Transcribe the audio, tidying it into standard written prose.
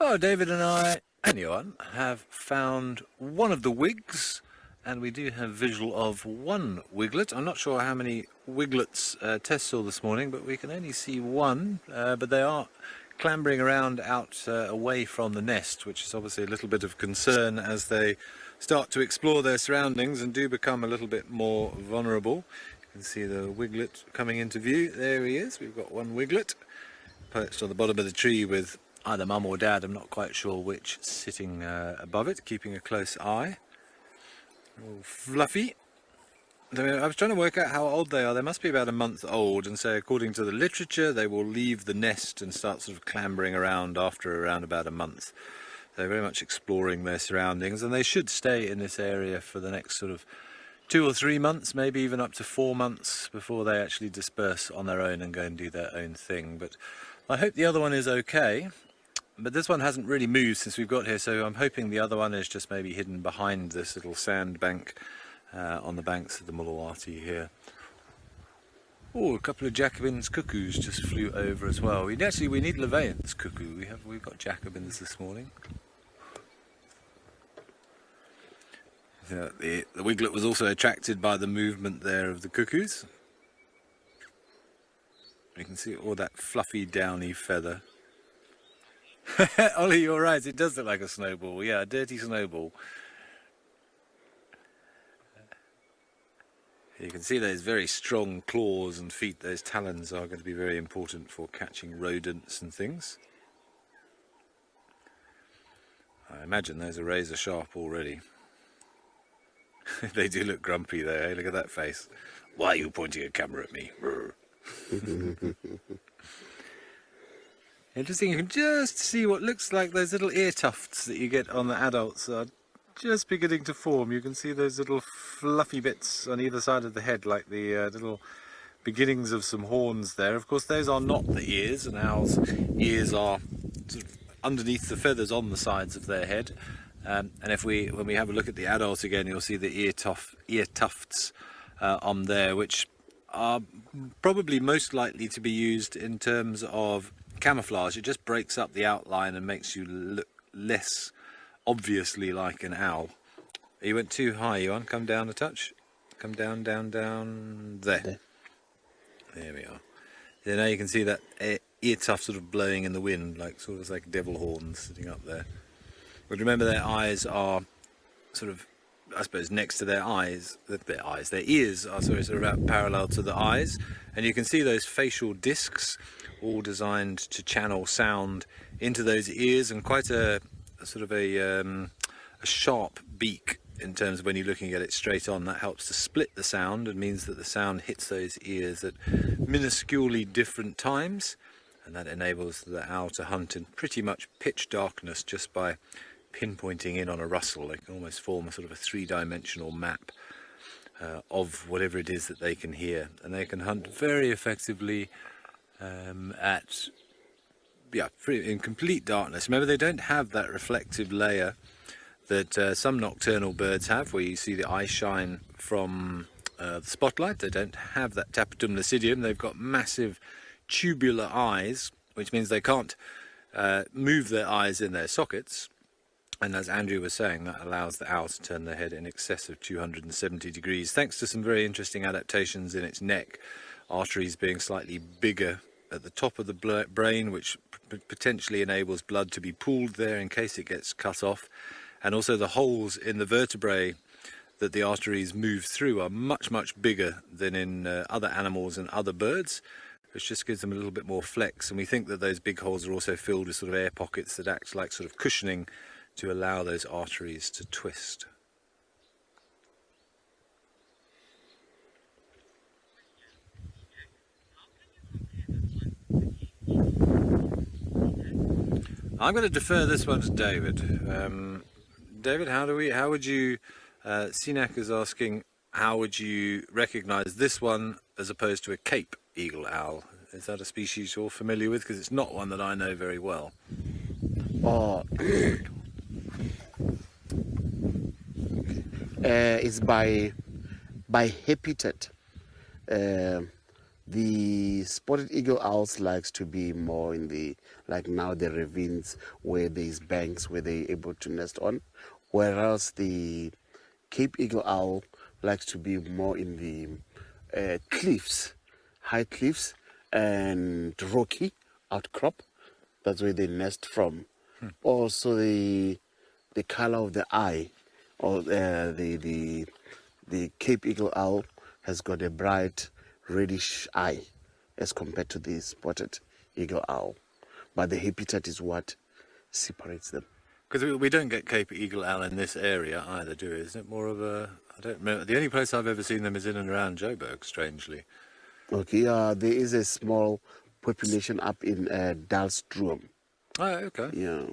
Oh, David and I, and Johan, have found one of the wigs, and we do have visual of one wiglet. I'm not sure how many wiglets Tess saw this morning, but we can only see one. But they are clambering around out away from the nest, which is obviously a little bit of concern as they start to explore their surroundings and do become a little bit more vulnerable. You can see the wiglet coming into view. There he is. We've got one wiglet perched on the bottom of the tree with either mum or dad, I'm not quite sure which, sitting above it, keeping a close eye. All fluffy. I was trying to work out how old they are. They must be about a month old, and so according to the literature they will leave the nest and start sort of clambering around after around about a month. They're very much exploring their surroundings, and they should stay in this area for the next sort of 2 or 3 months, maybe even up to 4 months before they actually disperse on their own and go and do their own thing. But I hope the other one is okay. But this one hasn't really moved since we've got here, so I'm hoping the other one is just maybe hidden behind this little sand bank on the banks of the Mulawati here. Oh, a couple of Jacobin's cuckoos just flew over as well. We need Levain's cuckoo. We've got Jacobins this morning. The Wiglet was also attracted by the movement there of the cuckoos. You can see all that fluffy downy feather. Ollie, you're right, it does look like a snowball. Yeah, a dirty snowball. You can see those very strong claws and feet. Those talons are going to be very important for catching rodents and things. I imagine those are razor sharp already. They do look grumpy there. Hey, look at that face. Why are you pointing a camera at me? Interesting, you can just see what looks like those little ear tufts that you get on the adults are just beginning to form. You can see those little fluffy bits on either side of the head, like the little beginnings of some horns there. Of course, those are not the ears. An owl's ears are sort of underneath the feathers on the sides of their head. And when we have a look at the adult again, you'll see the ear tufts on there, which are probably most likely to be used in terms of camouflage. It just breaks up the outline and makes you look less obviously like an owl. You went too high, Johan. Come down a touch. Come down, down, down. There. There we are. Yeah, now you can see that ear tuft sort of blowing in the wind, sort of like devil horns sitting up there. But remember, their eyes are sort of, I suppose, next to their eyes. Their ears are sort of about parallel to the eyes, and you can see those facial discs, all designed to channel sound into those ears, and quite a sort of a sharp beak in terms of when you're looking at it straight on. That helps to split the sound and means that the sound hits those ears at minusculely different times, and that enables the owl to hunt in pretty much pitch darkness just by pinpointing in on a rustle. They can almost form a sort of a three-dimensional map of whatever it is that they can hear, and they can hunt very effectively in complete darkness. Remember, they don't have that reflective layer that some nocturnal birds have, where you see the eye shine from the spotlight. They don't have that tapetum lucidium. They've got massive tubular eyes, which means they can't move their eyes in their sockets. And as Andrew was saying, that allows the owl to turn their head in excess of 270 degrees, thanks to some very interesting adaptations in its neck. Arteries being slightly bigger at the top of the brain, which potentially enables blood to be pooled there in case it gets cut off. And also the holes in the vertebrae that the arteries move through are much, much bigger than in other animals and other birds, which just gives them a little bit more flex. And we think that those big holes are also filled with sort of air pockets that act like sort of cushioning to allow those arteries to twist. I'm going to defer this one to David. David, how would you, Sinak is asking, how would you recognise this one as opposed to a Cape eagle owl? Is that a species you're familiar with? Because it's not one that I know very well. It's by habitat. The spotted eagle owls likes to be more in the, like now, the ravines where there's banks where they're able to nest on, whereas the Cape eagle owl likes to be more in the cliffs, high cliffs and rocky outcrop. That's where they nest from. Also, the color of the eye, or the Cape eagle owl has got a bright reddish eye as compared to the spotted eagle owl. But the habitat is what separates them. Because we don't get Cape eagle owl in this area either, do we? Isn't it more of a... I don't remember. The only place I've ever seen them is in and around Joburg, strangely. Okay, there is a small population up in Dalstroom. Oh, okay. Yeah.